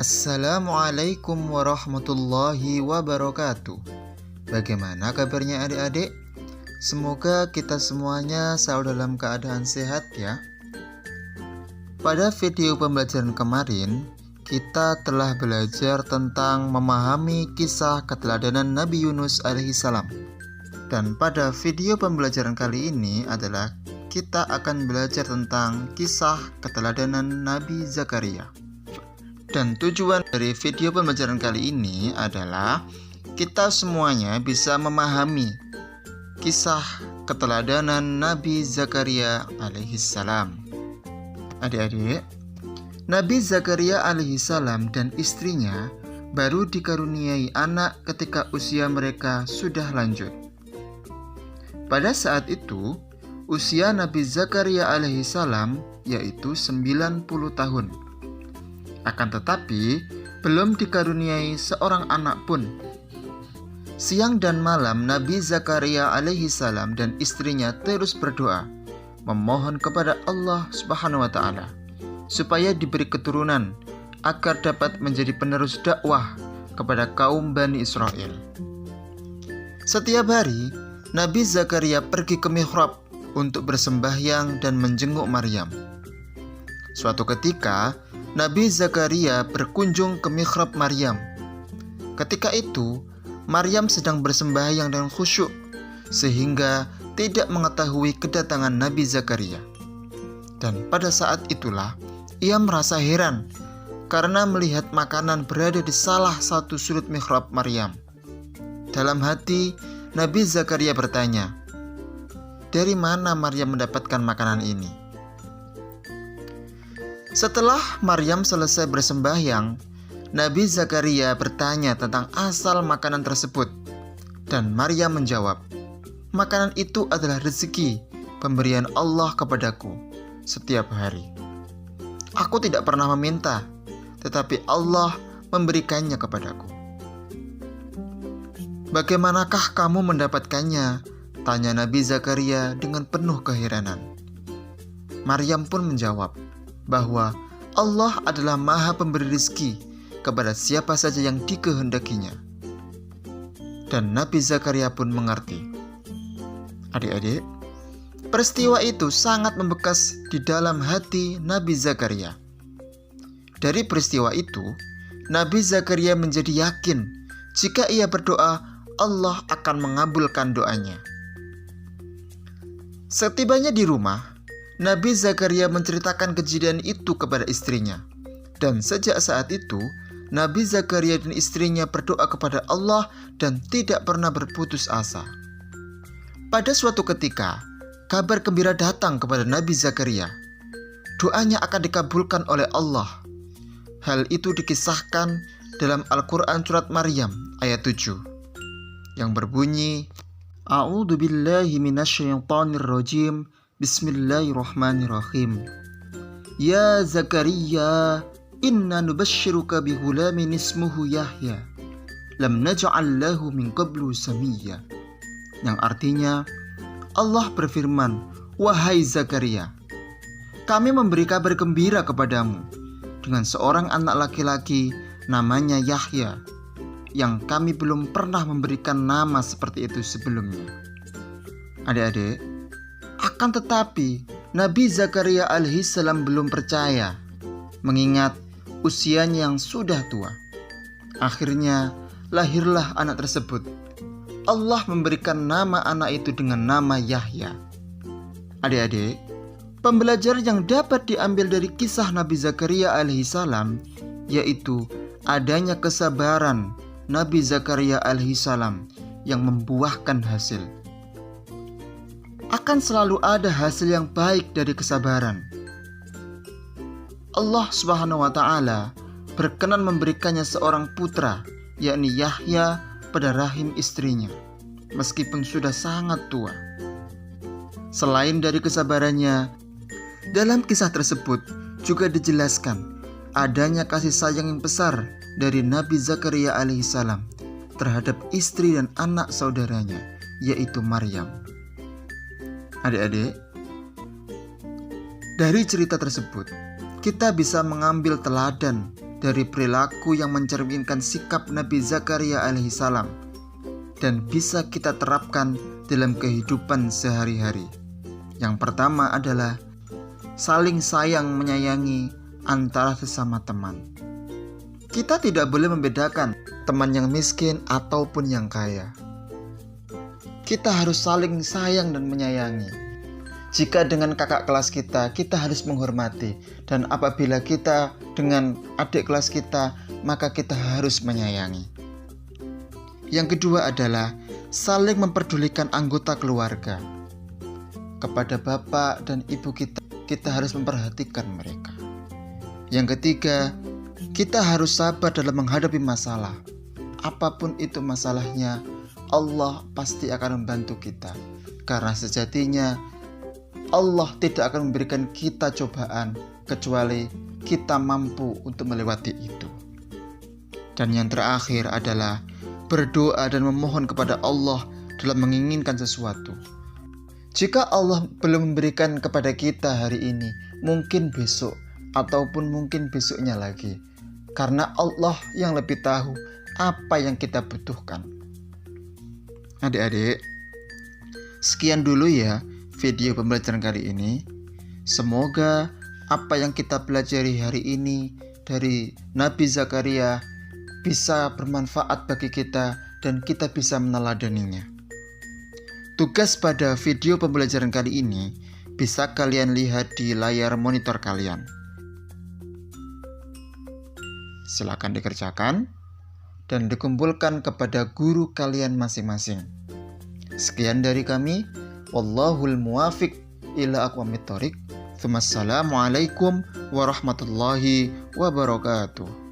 Assalamualaikum warahmatullahi wabarakatuh. Bagaimana kabarnya adik-adik? Semoga kita semuanya selalu dalam keadaan sehat ya. Pada video pembelajaran kemarin, kita telah belajar tentang memahami kisah keteladanan Nabi Yunus alaihissalam. Dan pada video pembelajaran kali ini adalah kita akan belajar tentang kisah keteladanan Nabi Zakaria. Dan tujuan dari video pembelajaran kali ini adalah kita semuanya bisa memahami kisah keteladanan Nabi Zakaria alaihissalam. Adik-adik, Nabi Zakaria alaihissalam dan istrinya baru dikaruniai anak ketika usia mereka sudah lanjut. Pada saat itu, usia Nabi Zakaria alaihissalam yaitu 90 tahun. Akan tetapi, belum dikaruniai seorang anak pun. Siang dan malam Nabi Zakaria alaihissalam dan istrinya terus berdoa, memohon kepada Allah Subhanahu wa Ta'ala supaya diberi keturunan agar dapat menjadi penerus dakwah kepada kaum Bani Israel. Setiap hari, Nabi Zakaria pergi ke mihrab untuk bersembahyang dan menjenguk Maryam. Suatu ketika, Nabi Zakaria berkunjung ke mihrab Maryam. Ketika itu, Maryam sedang bersembahyang dengan khusyuk, sehingga tidak mengetahui kedatangan Nabi Zakaria. Dan pada saat itulah, ia merasa heran karena melihat makanan berada di salah satu sudut mihrab Maryam. Dalam hati, Nabi Zakaria bertanya, "Dari mana Maryam mendapatkan makanan ini?" Setelah Maryam selesai bersembahyang, Nabi Zakaria bertanya tentang asal makanan tersebut. Dan Maryam menjawab, "Makanan itu adalah rezeki pemberian Allah kepadaku setiap hari. Aku tidak pernah meminta, tetapi Allah memberikannya kepadaku." "Bagaimanakah kamu mendapatkannya?" tanya Nabi Zakaria dengan penuh keheranan. Maryam pun menjawab bahwa Allah adalah Maha Pemberi rezeki kepada siapa saja yang dikehendakinya. Dan Nabi Zakaria pun mengerti. Adik-adik, peristiwa itu sangat membekas di dalam hati Nabi Zakaria. Dari peristiwa itu, Nabi Zakaria menjadi yakin jika ia berdoa, Allah akan mengabulkan doanya. Setibanya di rumah, Nabi Zakaria menceritakan kejadian itu kepada istrinya. Dan sejak saat itu, Nabi Zakaria dan istrinya berdoa kepada Allah dan tidak pernah berputus asa. Pada suatu ketika, kabar gembira datang kepada Nabi Zakaria. Doanya akan dikabulkan oleh Allah. Hal itu dikisahkan dalam Al-Quran surat Maryam ayat 7 yang berbunyi, A'udzu billahi minasyaitonir rajim. Bismillahirrahmanirrahim. Ya Zakaria, inna nubashiruka bihulamin ismuhu Yahya. Lam naj'al lahu min qablu samiyya. Yang artinya, Allah berfirman, "Wahai Zakaria, kami memberi kabar gembira kepadamu dengan seorang anak laki-laki namanya Yahya, yang kami belum pernah memberikan nama seperti itu sebelumnya." Adik-adik, akan tetapi Nabi Zakaria alaihissalam belum percaya, mengingat usianya yang sudah tua. Akhirnya lahirlah anak tersebut. Allah memberikan nama anak itu dengan nama Yahya. Adik-adik, pembelajaran yang dapat diambil dari kisah Nabi Zakaria alaihissalam yaitu adanya kesabaran Nabi Zakaria alaihissalam yang membuahkan hasil. Akan selalu ada hasil yang baik dari kesabaran. Allah Subhanahu wa Ta'ala berkenan memberikannya seorang putra, yakni Yahya, pada rahim istrinya, meskipun sudah sangat tua. Selain dari kesabarannya, dalam kisah tersebut juga dijelaskan adanya kasih sayang yang besar dari Nabi Zakaria alaihissalam terhadap istri dan anak saudaranya, yaitu Maryam. Adik-adik, dari cerita tersebut kita bisa mengambil teladan dari perilaku yang mencerminkan sikap Nabi Zakaria alaihissalam dan bisa kita terapkan dalam kehidupan sehari-hari. Yang pertama adalah saling sayang menyayangi antara sesama teman. Kita tidak boleh membedakan teman yang miskin ataupun yang kaya. Kita harus saling sayang dan menyayangi. Jika dengan kakak kelas kita, kita harus menghormati. Dan apabila kita dengan adik kelas kita, maka kita harus menyayangi. Yang kedua adalah saling memperdulikan anggota keluarga. Kepada bapak dan ibu kita harus memperhatikan mereka. Yang ketiga, kita harus sabar dalam menghadapi masalah. Apapun itu masalahnya, Allah pasti akan membantu kita. Karena sejatinya Allah tidak akan memberikan kita cobaan kecuali kita mampu untuk melewati itu. Dan yang terakhir adalah berdoa dan memohon kepada Allah dalam menginginkan sesuatu. Jika Allah belum memberikan kepada kita hari ini, mungkin besok ataupun mungkin besoknya lagi. Karena Allah yang lebih tahu apa yang kita butuhkan. Adik-adik, sekian dulu ya video pembelajaran kali ini. Semoga apa yang kita pelajari hari ini dari Nabi Zakaria bisa bermanfaat bagi kita dan kita bisa meneladaninya. Tugas pada video pembelajaran kali ini bisa kalian lihat di layar monitor kalian. Silakan dikerjakan dan dikumpulkan kepada guru kalian masing-masing. Sekian dari kami. Wallahul muwafiq ila aqwamit thoriq. Assalamualaikum warahmatullahi wabarakatuh.